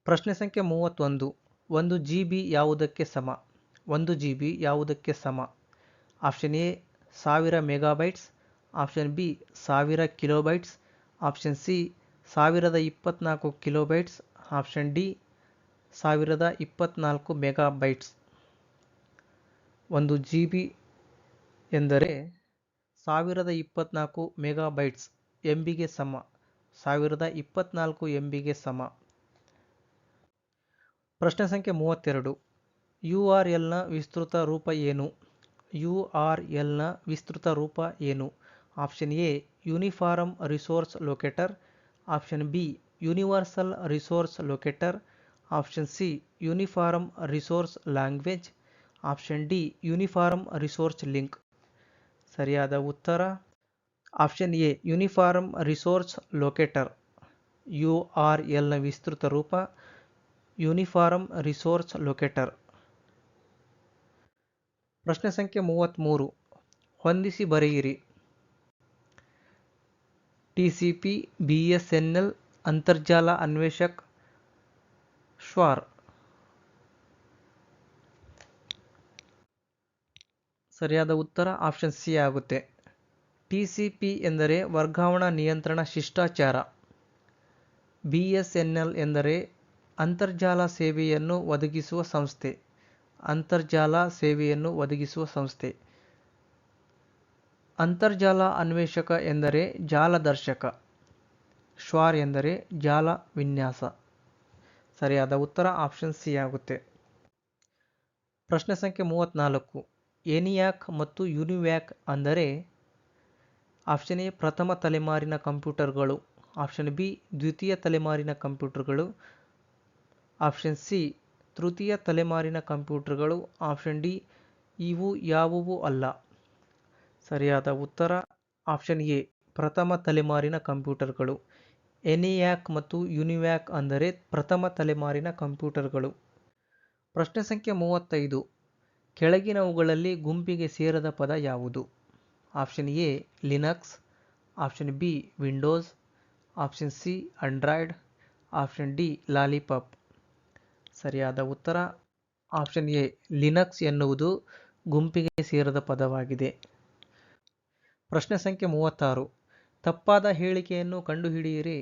ಪ್ರಶ್ನೆ ಸಂಖ್ಯೆ 31. 1 GB ಯಾವುದಕ್ಕೆ ಸಮ? 1 GB ಯಾವುದಕ್ಕೆ ಸಮ? Option A 1000 megabytes, option B 1000 kilobytes, option C 1024 kilobytes, option D 1024 megabytes. 1 GB ಎಂದರೆ 1024 ಮೆಗಾಬೈಟ್ಸ್ MBಗೆ ಸಮ. 1024 MBಗೆ ಸಮ. ಪ್ರಶ್ನೆ ಸಂಖ್ಯೆ 32. URLನ ವಿಸ್ತೃತ ರೂಪ ಏನು? URLನ ವಿಸ್ತೃತ ರೂಪ ಏನು? Option A uniform resource locator, option B universal resource locator, option C uniform resource language, option D uniform resource link. ಸರಿಯಾದ ಉತ್ತರ option A uniform resource locator. URLನ ವಿಸ್ತೃತ ರೂಪ ಯೂನಿಫಾರ್ಮ್ ರಿಸೋರ್ಸ್ ಲೊಕೇಟರ್. ಪ್ರಶ್ನೆ ಸಂಖ್ಯೆ 33. ಹೊಂದಿಸಿ ಬರೆಯಿರಿ. TCP, BSNL, ಅಂತರ್ಜಾಲ ಅನ್ವೇಷಕ್, ಶ್ವಾರ್. ಸರಿಯಾದ ಉತ್ತರ ಆಪ್ಷನ್ ಸಿ ಆಗುತ್ತೆ. TCP ಎಂದರೆ ವರ್ಗಾವಣಾ ನಿಯಂತ್ರಣ ಶಿಷ್ಟಾಚಾರ. BSNL ಎಂದರೆ ಅಂತರ್ಜಾಲ ಸೇವೆಯನ್ನು ಒದಗಿಸುವ ಸಂಸ್ಥೆ. ಅಂತರ್ಜಾಲ ಸೇವೆಯನ್ನು ಒದಗಿಸುವ ಸಂಸ್ಥೆ. ಅಂತರ್ಜಾಲ ಅನ್ವೇಷಕ ಎಂದರೆ ಜಾಲದರ್ಶಕ. ಶ್ವಾರ್ ಎಂದರೆ ಜಾಲ ವಿನ್ಯಾಸ. ಸರಿಯಾದ ಉತ್ತರ ಆಪ್ಷನ್ ಸಿ ಆಗುತ್ತೆ. ಪ್ರಶ್ನೆ ಸಂಖ್ಯೆ 34. ENIAC ಮತ್ತು UNIVAC ಅಂದರೆ? ಆಪ್ಷನ್ ಎ ಪ್ರಥಮ ತಲೆಮಾರಿನ ಕಂಪ್ಯೂಟರ್ಗಳು, ಆಪ್ಷನ್ ಬಿ ದ್ವಿತೀಯ ತಲೆಮಾರಿನ ಕಂಪ್ಯೂಟರ್ಗಳು, ಆಪ್ಷನ್ ಸಿ ತೃತೀಯ ತಲೆಮಾರಿನ ಕಂಪ್ಯೂಟರ್ಗಳು, ಆಪ್ಷನ್ ಡಿ ಇವು ಯಾವುವೂ ಅಲ್ಲ. ಸರಿಯಾದ ಉತ್ತರ ಆಪ್ಷನ್ ಎ ಪ್ರಥಮ ತಲೆಮಾರಿನ ಕಂಪ್ಯೂಟರ್ಗಳು. ENIAC ಮತ್ತು UNIVAC ಅಂದರೆ ಪ್ರಥಮ ತಲೆಮಾರಿನ ಕಂಪ್ಯೂಟರ್ಗಳು. ಪ್ರಶ್ನೆ ಸಂಖ್ಯೆ 35. ಕೆಳಗಿನವುಗಳಲ್ಲಿ ಗುಂಪಿಗೆ ಸೇರದ ಪದ ಯಾವುದು? Option A Linux, option B Windows, option C Android, option D lollipop. ಸರಿಯಾದ ಉತ್ತರ ಆಪ್ಷನ್ ಎ ಲಿನಕ್ಸ್ ಎನ್ನುವುದು ಗುಂಪಿಗೆ ಸೇರದ ಪದವಾಗಿದೆ. ಪ್ರಶ್ನೆ ಸಂಖ್ಯೆ 36. ತಪ್ಪಾದ ಹೇಳಿಕೆಯನ್ನು ಕಂಡುಹಿಡಿಯಿರಿ.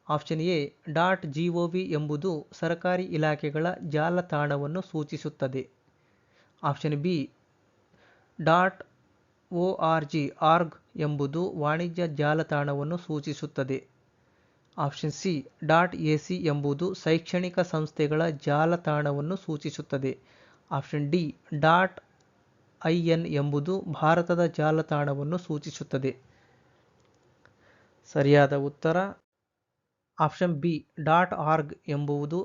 ಆಪ್ಷನ್ ಎ .gov ಎಂಬುದು ಸರ್ಕಾರಿ ಇಲಾಖೆಗಳ ಜಾಲತಾಣವನ್ನು ಸೂಚಿಸುತ್ತದೆ. ಆಪ್ಷನ್ ಬಿ .org ಎಂಬುದು ವಾಣಿಜ್ಯ ಜಾಲತಾಣವನ್ನು ಸೂಚಿಸುತ್ತದೆ. ಆಪ್ಷನ್ ಸಿ .ac ಎಂಬುದು ಶೈಕ್ಷಣಿಕ ಸಂಸ್ಥೆಗಳ ಜಾಲತಾಣವನ್ನು ಸೂಚಿಸುತ್ತದೆ. ಆಪ್ಷನ್ ಡಿ .in ಎಂಬುದು ಭಾರತದ ಜಾಲತಾಣವನ್ನು ಸೂಚಿಸುತ್ತದೆ. ಸರಿಯಾದ ಉತ್ತರ ಆಪ್ಷನ್ ಬಿ .org ಎಂಬುದು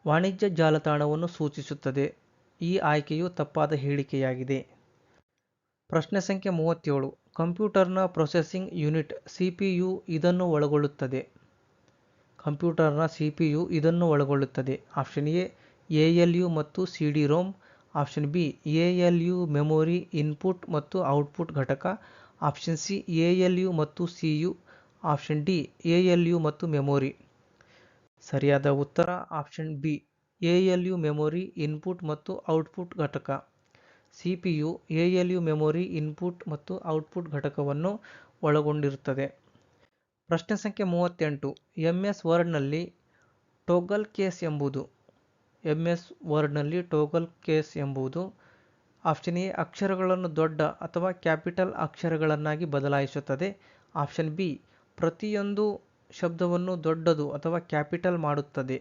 ವಾಣಿಜ್ಯ ಜಾಲತಾಣವನ್ನು ಸೂಚಿಸುತ್ತದೆ. ಈ ಆಯ್ಕೆಯು ತಪ್ಪಾದ ಹೇಳಿಕೆಯಾಗಿದೆ. ಪ್ರಶ್ನೆ ಸಂಖ್ಯೆ 37. ಕಂಪ್ಯೂಟರ್ನ ಪ್ರೊಸೆಸಿಂಗ್ ಯೂನಿಟ್ CPU ಇದನ್ನು ಒಳಗೊಳ್ಳುತ್ತದೆ. ಕಂಪ್ಯೂಟರ್ನ CPU ಇದನ್ನು ಒಳಗೊಳ್ಳುತ್ತದೆ. ಆಪ್ಷನ್ ಎ ALU ಮತ್ತು CD-ROM, option B ALU memory input ಮತ್ತು ಔಟ್ಪುಟ್ ಘಟಕ, ಆಪ್ಷನ್ ಸಿ ALU ಮತ್ತು CU, ಆಪ್ಷನ್ ಡಿ ALU ಮತ್ತು ಮೆಮೊರಿ. ಸರಿಯಾದ ಉತ್ತರ option B ALU memory input ಮತ್ತು ಔಟ್ಪುಟ್ ಘಟಕ. CPU ALU ಮೆಮೊರಿ ಇನ್ಪುಟ್ ಮತ್ತು ಔಟ್ಪುಟ್ ಘಟಕವನ್ನು ಒಳಗೊಂಡಿರುತ್ತದೆ. ಪ್ರಶ್ನೆ ಸಂಖ್ಯೆ 38. MS ವರ್ಡ್ನಲ್ಲಿ ಟೋಗಲ್ ಕೇಸ್ ಎಂಬುದು. MS ವರ್ಡ್ನಲ್ಲಿ ಟೋಗಲ್ ಕೇಸ್ ಎಂಬುದು ಆಪ್ಷನ್ ಎ ಅಕ್ಷರಗಳನ್ನು ದೊಡ್ಡ ಅಥವಾ ಕ್ಯಾಪಿಟಲ್ ಅಕ್ಷರಗಳನ್ನಾಗಿ ಬದಲಾಯಿಸುತ್ತದೆ. ಆಪ್ಷನ್ ಬಿ ಪ್ರತಿಯೊಂದು ಶಬ್ದವನ್ನು ದೊಡ್ಡದು ಅಥವಾ ಕ್ಯಾಪಿಟಲ್ ಮಾಡುತ್ತದೆ.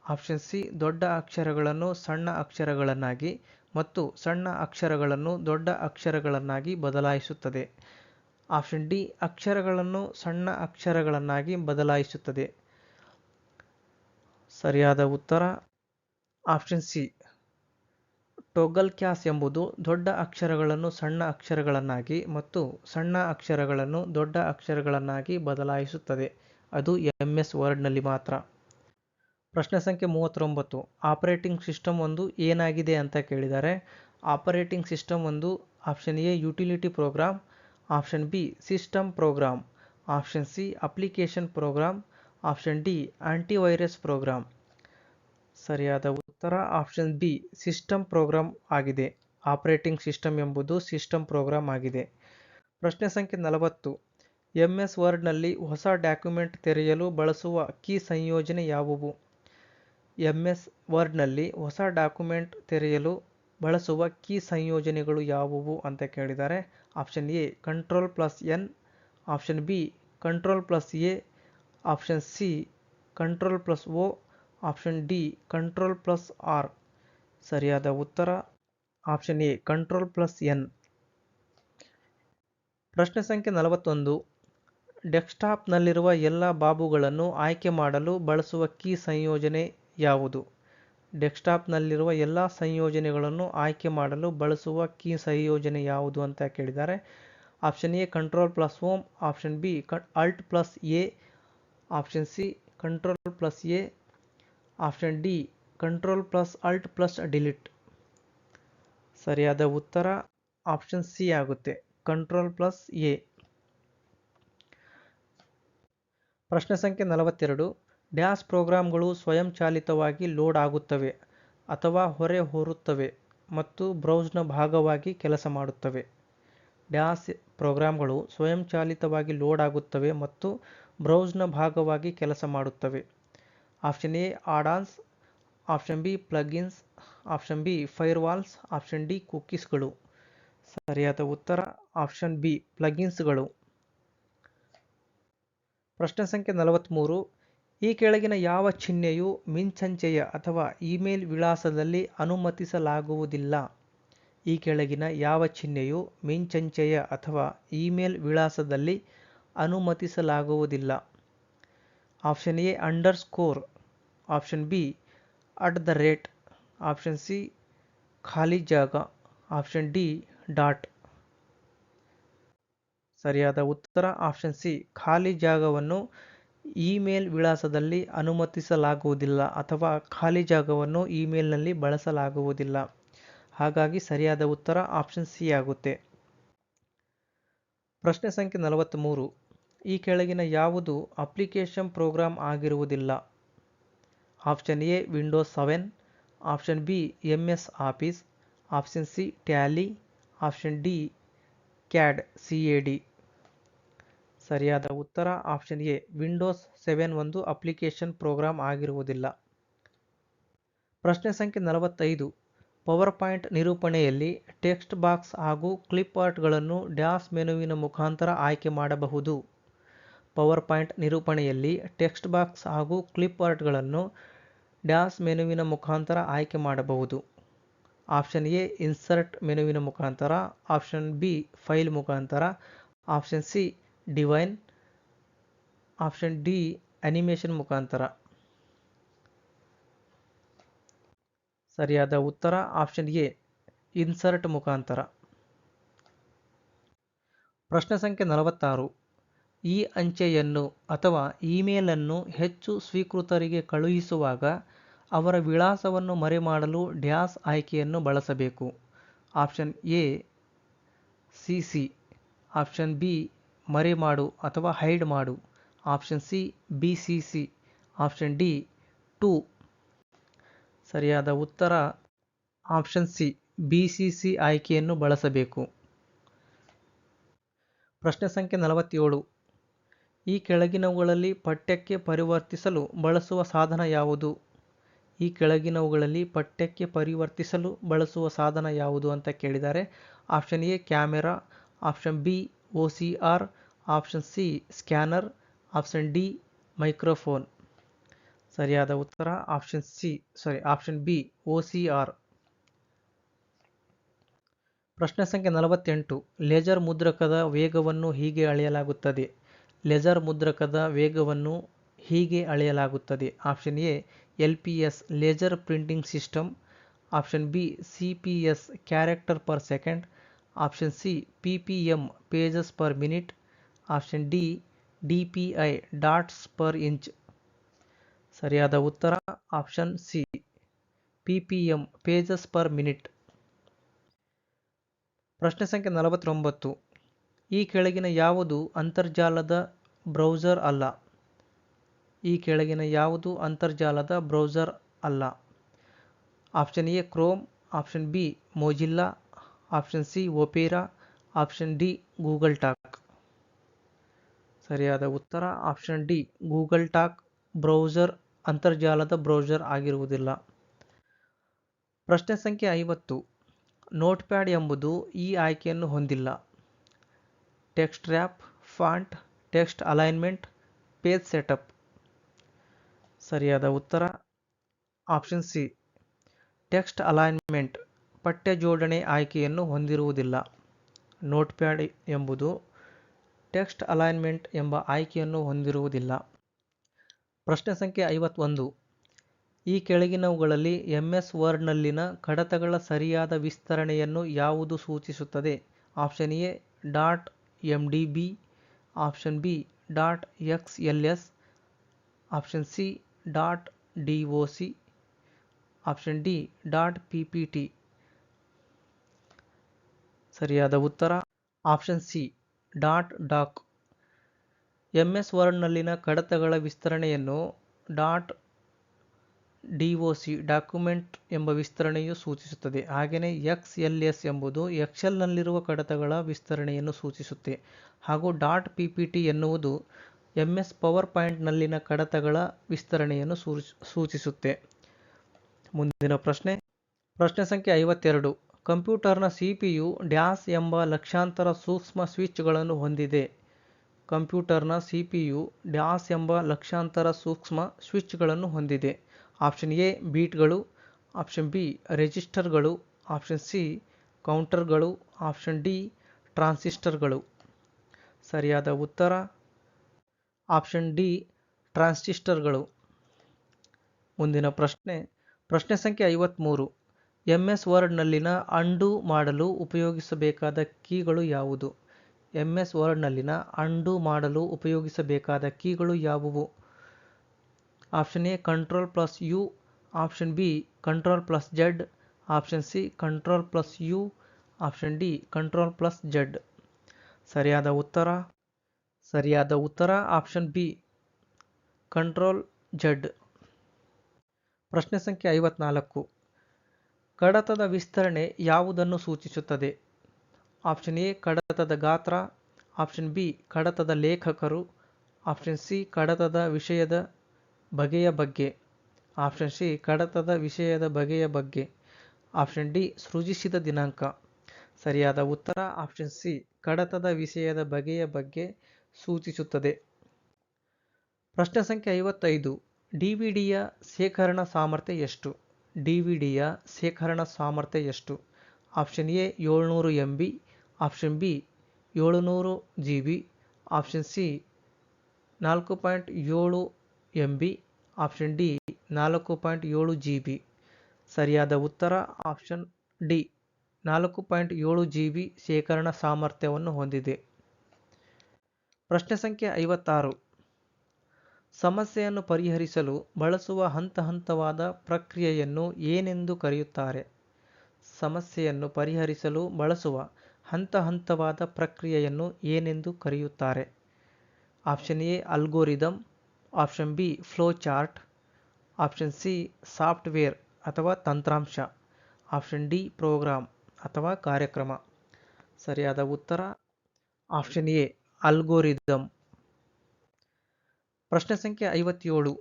ಆಪ್ಷನ್ ಸಿ ದೊಡ್ಡ ಅಕ್ಷರಗಳನ್ನು ಸಣ್ಣ ಅಕ್ಷರಗಳನ್ನಾಗಿ ಮತ್ತು ಸಣ್ಣ ಅಕ್ಷರಗಳನ್ನು ದೊಡ್ಡ ಅಕ್ಷರಗಳನ್ನಾಗಿ ಬದಲಾಯಿಸುತ್ತದೆ. ಆಪ್ಷನ್ ಡಿ ಅಕ್ಷರಗಳನ್ನು ಸಣ್ಣ ಅಕ್ಷರಗಳನ್ನಾಗಿ ಬದಲಾಯಿಸುತ್ತದೆ. ಸರಿಯಾದ ಉತ್ತರ ಆಪ್ಷನ್ ಸಿ. ಟೋಗಲ್ ಕ್ಯಾಸ್ ಎಂಬುದು ದೊಡ್ಡ ಅಕ್ಷರಗಳನ್ನು ಸಣ್ಣ ಅಕ್ಷರಗಳನ್ನಾಗಿ ಮತ್ತು ಸಣ್ಣ ಅಕ್ಷರಗಳನ್ನು ದೊಡ್ಡ ಅಕ್ಷರಗಳನ್ನಾಗಿ ಬದಲಾಯಿಸುತ್ತದೆ. ಅದು MS ವರ್ಡ್ನಲ್ಲಿ ಮಾತ್ರ. ಪ್ರಶ್ನೆ ಸಂಖ್ಯೆ 39. ಆಪರೇಟಿಂಗ್ ಸಿಸ್ಟಮ್ ಒಂದು ಏನಾಗಿದೆ ಅಂತ ಕೇಳಿದ್ದಾರೆ. ಆಪರೇಟಿಂಗ್ ಸಿಸ್ಟಮ್ ಒಂದು option A utility program, option B system program, option C application program, option D antivirus program. ಸರಿಯಾದ ಉತ್ತರ ಆಪ್ಷನ್ ಬಿ ಸಿಸ್ಟಮ್ ಪ್ರೋಗ್ರಾಮ್ ಆಗಿದೆ. ಆಪರೇಟಿಂಗ್ ಸಿಸ್ಟಮ್ ಎಂಬುದು ಸಿಸ್ಟಮ್ ಪ್ರೋಗ್ರಾಮ್ ಆಗಿದೆ. ಪ್ರಶ್ನೆ ಸಂಖ್ಯೆ 40. MS ವರ್ಡ್ನಲ್ಲಿ ಹೊಸ ಡಾಕ್ಯುಮೆಂಟ್ ತೆರೆಯಲು ಬಳಸುವ ಕೀ ಸಂಯೋಜನೆ ಯಾವುವು? MS ವರ್ಡ್ನಲ್ಲಿ ಹೊಸ ಡಾಕ್ಯುಮೆಂಟ್ ತೆರೆಯಲು ಬಳಸುವ ಕೀ ಸಂಯೋಜನೆಗಳು ಯಾವುವು ಅಂತ ಕೇಳಿದ್ದಾರೆ. Option A Ctrl+N, option B Ctrl+A, option C Ctrl+O, option D Ctrl+R. ಸರಿಯಾದ ಉತ್ತರ ಆಪ್ಷನ್ ಎ Ctrl+N. ಪ್ರಶ್ನೆ ಸಂಖ್ಯೆ 41. ಡೆಸ್ಕ್ಟಾಪ್ನಲ್ಲಿರುವ ಎಲ್ಲ ಬಾಬುಗಳನ್ನು ಆಯ್ಕೆ ಮಾಡಲು ಬಳಸುವ ಕೀ ಸಂಯೋಜನೆ ಯಾವುದು? ಡೆಸ್ಕ್ಟಾಪ್ನಲ್ಲಿರುವ ಎಲ್ಲ ಸಂಯೋಜನೆಗಳನ್ನು ಆಯ್ಕೆ ಮಾಡಲು ಬಳಸುವ ಕೀ ಸಂಯೋಜನೆ ಯಾವುದು ಅಂತ ಕೇಳಿದ್ದಾರೆ. Option A Ctrl+Home, option B Alt+A, option C Ctrl+A, option D Ctrl+Alt+Delete. ಸರಿಯಾದ ಉತ್ತರ ಆಪ್ಷನ್ ಸಿ ಆಗುತ್ತೆ, Ctrl+A. ಪ್ರಶ್ನೆ ಸಂಖ್ಯೆ 42. ಡ್ಯಾಶ್ ಪ್ರೋಗ್ರಾಂಗಳು ಸ್ವಯಂಚಾಲಿತವಾಗಿ ಲೋಡ್ ಆಗುತ್ತವೆ ಅಥವಾ ಹೊರೆ ಹೊರುತ್ತವೆ ಮತ್ತು ಬ್ರೌಸ್ನ ಭಾಗವಾಗಿ ಕೆಲಸ ಮಾಡುತ್ತವೆ. ಡ್ಯಾಶ್ ಪ್ರೋಗ್ರಾಂಗಳು ಸ್ವಯಂಚಾಲಿತವಾಗಿ ಲೋಡ್ ಆಗುತ್ತವೆ ಮತ್ತು ಬ್ರೌಸ್ನ ಭಾಗವಾಗಿ ಕೆಲಸ ಮಾಡುತ್ತವೆ. Option A add ons, option B plugins, option B firewalls, option D ಕುಕೀಸ್ಗಳು. ಸರಿಯಾದ ಉತ್ತರ ಆಪ್ಷನ್ ಬಿ ಪ್ಲಗಿನ್ಸ್ಗಳು. ಪ್ರಶ್ನೆ ಸಂಖ್ಯೆ 43. ಈ ಕೆಳಗಿನ ಯಾವ ಚಿಹ್ನೆಯು ಮಿಂಚಂಚೆಯ ಅಥವಾ ಇಮೇಲ್ ವಿಳಾಸದಲ್ಲಿ ಅನುಮತಿಸಲಾಗುವುದಿಲ್ಲ? ಈ ಕೆಳಗಿನ ಯಾವ ಚಿಹ್ನೆಯು ಮಿಂಚಂಚೆಯ ಅಥವಾ ಇಮೇಲ್ ವಿಳಾಸದಲ್ಲಿ ಅನುಮತಿಸಲಾಗುವುದಿಲ್ಲ? Option A underscore, option B @ option C ಖಾಲಿ ಜಾಗ, ಆಪ್ಷನ್ ಡಿ ಡಾಟ್. ಸರಿಯಾದ ಉತ್ತರ ಆಪ್ಷನ್ ಸಿ ಖಾಲಿ ಜಾಗವನ್ನು ಇಮೇಲ್ ವಿಳಾಸದಲ್ಲಿ ಅನುಮತಿಸಲಾಗುವುದಿಲ್ಲ ಅಥವಾ ಖಾಲಿ ಜಾಗವನ್ನು ಇಮೇಲ್ನಲ್ಲಿ ಬಳಸಲಾಗುವುದಿಲ್ಲ. ಹಾಗಾಗಿ ಸರಿಯಾದ ಉತ್ತರ ಆಪ್ಷನ್ ಸಿ ಆಗುತ್ತೆ. ಪ್ರಶ್ನೆ ಸಂಖ್ಯೆ 43. ಈ ಕೆಳಗಿನ ಯಾವುದು ಅಪ್ಲಿಕೇಶನ್ ಪ್ರೋಗ್ರಾಂ ಆಗಿರುವುದಿಲ್ಲ? Option A Windows 7, option B MS office, option C Tally, option D CAD. ಸರಿಯಾದ ಉತ್ತರ ಆಪ್ಷನ್ ಎ ವಿಂಡೋಸ್ 7 ಒಂದು ಅಪ್ಲಿಕೇಶನ್ ಪ್ರೋಗ್ರಾಂ ಆಗಿರುವುದಿಲ್ಲ. ಪ್ರಶ್ನೆ ಸಂಖ್ಯೆ 45. ಪವರ್ ಪಾಯಿಂಟ್ ನಿರೂಪಣೆಯಲ್ಲಿ ಟೆಕ್ಸ್ಟ್ ಬಾಕ್ಸ್ ಹಾಗೂ ಕ್ಲಿಪ್ ಆರ್ಟ್ಗಳನ್ನು ಡ್ಯಾಶ್ ಮೆನುವಿನ ಮುಖಾಂತರ ಆಯ್ಕೆ ಮಾಡಬಹುದು. ಪವರ್ ಪಾಯಿಂಟ್ ನಿರೂಪಣೆಯಲ್ಲಿ ಟೆಕ್ಸ್ಟ್ ಬಾಕ್ಸ್ ಹಾಗೂ ಕ್ಲಿಪ್ ಆರ್ಟ್ಗಳನ್ನು ಡ್ಯಾಶ್ ಮೆನುವಿನ ಮುಖಾಂತರ ಆಯ್ಕೆ ಮಾಡಬಹುದು. ಆಪ್ಷನ್ ಎ ಇನ್ಸರ್ಟ್ ಮೆನುವಿನ ಮುಖಾಂತರ, ಆಪ್ಷನ್ ಬಿ ಫೈಲ್ ಮುಖಾಂತರ, option C divine, option D animation ಮುಖಾಂತರ. ಸರಿಯಾದ ಉತ್ತರ ಆಪ್ಷನ್ ಎ ಇನ್ಸರ್ಟ್ ಮುಖಾಂತರ. ಪ್ರಶ್ನೆ ಸಂಖ್ಯೆ 46. ಈ ಅಂಚೆಯನ್ನು ಅಥವಾ ಇಮೇಲನ್ನು ಹೆಚ್ಚು ಸ್ವೀಕೃತರಿಗೆ ಕಳುಹಿಸುವಾಗ ಅವರ ವಿಳಾಸವನ್ನು ಮರೆಮಾಡಲು ಡ್ಯಾಶ್ ಆಯ್ಕೆಯನ್ನು ಬಳಸಬೇಕು. Option A CC, option B ಮರೆಮಾಡು ಅಥವಾ ಹೈಡ್ ಮಾಡು, option C BCC, option D to. ಸರಿಯಾದ ಉತ್ತರ ಆಪ್ಷನ್ ಸಿ, BCC ಆಯ್ಕೆಯನ್ನು ಬಳಸಬೇಕು. ಪ್ರಶ್ನೆ ಸಂಖ್ಯೆ 47. ಈ ಕೆಳಗಿನವುಗಳಲ್ಲಿ ಪಠ್ಯಕ್ಕೆ ಪರಿವರ್ತಿಸಲು ಬಳಸುವ ಸಾಧನ ಯಾವುದು? ಈ ಕೆಳಗಿನವುಗಳಲ್ಲಿ ಪಠ್ಯಕ್ಕೆ ಪರಿವರ್ತಿಸಲು ಬಳಸುವ ಸಾಧನ ಯಾವುದು ಅಂತ ಕೇಳಿದ್ದಾರೆ. Option A camera, option B OCR, option C scanner, option D microphone. ಸರಿಯಾದ ಉತ್ತರ ಆಪ್ಷನ್ ಬಿ OCR. ಪ್ರಶ್ನೆ ಸಂಖ್ಯೆ 48. ಲೇಸರ್ ಮುದ್ರಕದ ವೇಗವನ್ನು ಹೀಗೆ ಅಳೆಯಲಾಗುತ್ತದೆ. ಲೇಸರ್ ಮುದ್ರಕದ ವೇಗವನ್ನು ಹೀಗೆ ಅಳೆಯಲಾಗುತ್ತದೆ. Option A LPS laser printing system, option B CPS character per second, option C PPM pages per minute, option D DPI dots per inch. ಸರಿಯಾದ ಉತ್ತರ option C PPM pages per minute. ಪ್ರಶ್ನೆ ಸಂಖ್ಯೆ 49. ಈ ಕೆಳಗಿನ ಯಾವುದು ಅಂತರ್ಜಾಲದ ಬ್ರೌಸರ್ ಅಲ್ಲ? ಈ ಕೆಳಗಿನ ಯಾವುದು ಅಂತರ್ಜಾಲದ ಬ್ರೌಸರ್ ಅಲ್ಲ? Option A Chrome, option B Mozilla, option C Opera, option D Google Talk. ಸರಿಯಾದ ಉತ್ತರ option D Google Talk browser ಅಂತರ್ಜಾಲದ ಬ್ರೌಸರ್ ಆಗಿರುವುದಿಲ್ಲ. ಪ್ರಶ್ನೆ ಸಂಖ್ಯೆ 50. ನೋಟ್ಪ್ಯಾಡ್ ಎಂಬುದು ಈ ಆಯ್ಕೆಯನ್ನು ಹೊಂದಿಲ್ಲ. Text wrap, font, text alignment, page setup. ಸರಿಯಾದ ಉತ್ತರ ಆಪ್ಷನ್ ಸಿ ಟೆಕ್ಸ್ಟ್ ಅಲೈನ್ಮೆಂಟ್ ಪಠ್ಯ ಜೋಡಣೆ ಆಯ್ಕೆಯನ್ನು ಹೊಂದಿರುವುದಿಲ್ಲ. ನೋಟ್ಪ್ಯಾಡ್ ಎಂಬುದು ಟೆಕ್ಸ್ಟ್ ಅಲೈನ್ಮೆಂಟ್ ಎಂಬ ಆಯ್ಕೆಯನ್ನು ಹೊಂದಿರುವುದಿಲ್ಲ. ಪ್ರಶ್ನೆ ಸಂಖ್ಯೆ 51. ಈ ಕೆಳಗಿನವುಗಳಲ್ಲಿ MS ವರ್ಡ್ನಲ್ಲಿನ ಕಡತಗಳ ಸರಿಯಾದ ವಿಸ್ತರಣೆಯನ್ನು ಯಾವುದು ಸೂಚಿಸುತ್ತದೆ? Option A .mdb, option B .xls, option C .doc, option D .ppt. ಸರಿಯಾದ ಉತ್ತರ ಆಪ್ಷನ್ ಸಿ .doc. MS ವರ್ಡ್ನಲ್ಲಿನ ಕಡತಗಳ ವಿಸ್ತರಣೆಯನ್ನು .doc ಡಾಕ್ಯುಮೆಂಟ್ ಎಂಬ ವಿಸ್ತರಣೆಯು ಸೂಚಿಸುತ್ತದೆ. ಹಾಗೆಯೇ XLS ಎಂಬುದು ಎಕ್ಸೆಲ್ನಲ್ಲಿರುವ ಕಡತಗಳ ವಿಸ್ತರಣೆಯನ್ನು ಸೂಚಿಸುತ್ತೆ. ಹಾಗೂ .ppt ಎನ್ನುವುದು MS ಪವರ್ ಪಾಯಿಂಟ್ನಲ್ಲಿನ ಕಡತಗಳ ವಿಸ್ತರಣೆಯನ್ನು ಸೂಚಿಸುತ್ತೆ. ಮುಂದಿನ ಪ್ರಶ್ನೆ ಸಂಖ್ಯೆ 52. ಕಂಪ್ಯೂಟರ್ನ CPU ಡ್ಯಾಶ್ ಎಂಬ ಲಕ್ಷಾಂತರ ಸೂಕ್ಷ್ಮ ಸ್ವಿಚ್ಗಳನ್ನು ಹೊಂದಿದೆ. ಕಂಪ್ಯೂಟರ್ನ CPU ಡ್ಯಾಶ್ ಎಂಬ ಲಕ್ಷಾಂತರ ಸೂಕ್ಷ್ಮ ಸ್ವಿಚ್ಗಳನ್ನು ಹೊಂದಿದೆ. ಆಪ್ಷನ್ ಎ ಬೀಟ್ಗಳು, ಆಪ್ಷನ್ ಬಿ ರೆಜಿಸ್ಟರ್ಗಳು, ಆಪ್ಷನ್ ಸಿ ಕೌಂಟರ್ಗಳು, ಆಪ್ಷನ್ ಡಿ ಟ್ರಾನ್ಸಿಸ್ಟರ್ಗಳು. ಸರಿಯಾದ ಉತ್ತರ ಆಪ್ಷನ್ ಡಿ ಟ್ರಾನ್ಸಿಸ್ಟರ್ಗಳು. ಮುಂದಿನ ಪ್ರಶ್ನೆ ಸಂಖ್ಯೆ 53. MS ವರ್ಡ್ನಲ್ಲಿನ ಅಂಡು ಮಾಡಲು ಉಪಯೋಗಿಸಬೇಕಾದ ಕೀಗಳು ಯಾವುದು? MS ವರ್ಡ್ನಲ್ಲಿನ ಅಂಡು ಮಾಡಲು ಉಪಯೋಗಿಸಬೇಕಾದ ಕೀಗಳು ಯಾವುವು? Option A Ctrl+U, option B Ctrl+Z, option C Ctrl+U, option D Ctrl+Z. ಸರಿಯಾದ ಉತ್ತರ ಆಪ್ಷನ್ ಬಿ Ctrl+Z. ಪ್ರಶ್ನೆ ಸಂಖ್ಯೆ 54. ಕಡತದ ವಿಸ್ತರಣೆ ಯಾವುದನ್ನು ಸೂಚಿಸುತ್ತದೆ? ಆಪ್ಷನ್ ಎ ಕಡತದ ಗಾತ್ರ, ಆಪ್ಷನ್ ಬಿ ಕಡತದ ಲೇಖಕರು, ಆಪ್ಷನ್ ಸಿ ಕಡತದ ವಿಷಯದ ಬಗೆಯ ಬಗ್ಗೆ, ಆಪ್ಷನ್ ಸಿ ಕಡತದ ವಿಷಯದ ಬಗೆಯ ಬಗ್ಗೆ, ಆಪ್ಷನ್ ಡಿ ಸೃಜಿಸಿದ ದಿನಾಂಕ. ಸರಿಯಾದ ಉತ್ತರ ಆಪ್ಷನ್ ಸಿ ಕಡತದ ವಿಷಯದ ಬಗೆಯ ಬಗ್ಗೆ ಸೂಚಿಸುತ್ತದೆ. ಪ್ರಶ್ನೆ ಸಂಖ್ಯೆ 55. DVDಯ ಶೇಖರಣಾ ಸಾಮರ್ಥ್ಯ ಎಷ್ಟು? DVDಯ ಶೇಖರಣಾ ಸಾಮರ್ಥ್ಯ ಎಷ್ಟು? Option A 700 MB, option B 700 GB, option C 4.7 MB, option D 4.7 GB. ಸರಿಯಾದ ಉತ್ತರ ಆಪ್ಷನ್ ಡಿ 4.7 GB ಶೇಖರಣಾ ಸಾಮರ್ಥ್ಯವನ್ನು ಹೊಂದಿದೆ. ಪ್ರಶ್ನೆ ಸಂಖ್ಯೆ 56. ಸಮಸ್ಯೆಯನ್ನು ಪರಿಹರಿಸಲು ಬಳಸುವ ಹಂತವಾದ ಪ್ರಕ್ರಿಯೆಯನ್ನು ಏನೆಂದು ಕರೆಯುತ್ತಾರೆ? ಸಮಸ್ಯೆಯನ್ನು ಪರಿಹರಿಸಲು ಬಳಸುವ ಹಂತವಾದ ಪ್ರಕ್ರಿಯೆಯನ್ನು ಏನೆಂದು ಕರೆಯುತ್ತಾರೆ? Option A algorithm, option B plough chart, option C software, ಅಥವಾ ತಂತ್ರಾಂಶ. ಆಪ್ಷನ್ ಡಿ ಪ್ರೋಗ್ರಾಂ ಅಥವಾ ಕಾರ್ಯಕ್ರಮ. ಸರಿಯಾದ ಉತ್ತರ ಆಪ್ಷನ್ ಎ ಅಲ್ಗೋರಿದಮ್. ಪ್ರಶ್ನೆ ಸಂಖ್ಯೆ 57.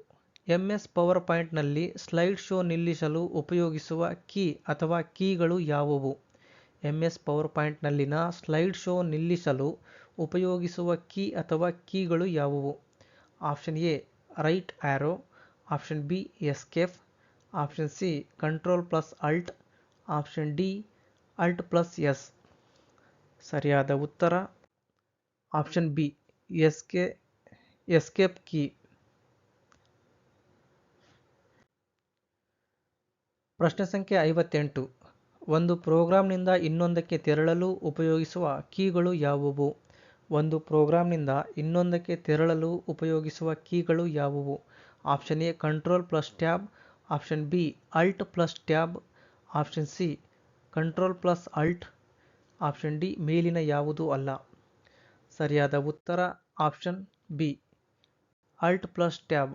MS ಪವರ್ ಪಾಯಿಂಟ್ನಲ್ಲಿ ಸ್ಲೈಡ್ ಶೋ ನಿಲ್ಲಿಸಲು ಉಪಯೋಗಿಸುವ ಕೀ ಅಥವಾ ಕೀಗಳು ಯಾವುವು? MS ಪವರ್ ಪಾಯಿಂಟ್ನಲ್ಲಿನ ಸ್ಲೈಡ್ ಶೋ ನಿಲ್ಲಿಸಲು ಉಪಯೋಗಿಸುವ ಕೀ ಅಥವಾ ಕೀಗಳು ಯಾವುವು? Option A right arrow, option B escape, option C control, option D Alt+S. ಸರಿಯಾದ ಉತ್ತರ ಆಪ್ಷನ್ ಬಿ ಎಸ್ಕೇಪ್ ಕೀ. ಪ್ರಶ್ನೆ ಸಂಖ್ಯೆ 58. ಒಂದು ಪ್ರೋಗ್ರಾಂನಿಂದ ಇನ್ನೊಂದಕ್ಕೆ ತೆರಳಲು ಉಪಯೋಗಿಸುವ ಕೀಗಳು ಯಾವುವು? ಒಂದು ಪ್ರೋಗ್ರಾಂನಿಂದ ಇನ್ನೊಂದಕ್ಕೆ ತೆರಳಲು ಉಪಯೋಗಿಸುವ ಕೀಗಳು ಯಾವುವು? Option A control, option B Alt+Tab, option C control, option D ಮೇಲಿನ ಯಾವುದೂ ಅಲ್ಲ. ಸರಿಯಾದ ಉತ್ತರ ಆಪ್ಷನ್ ಬಿ Alt+Tab.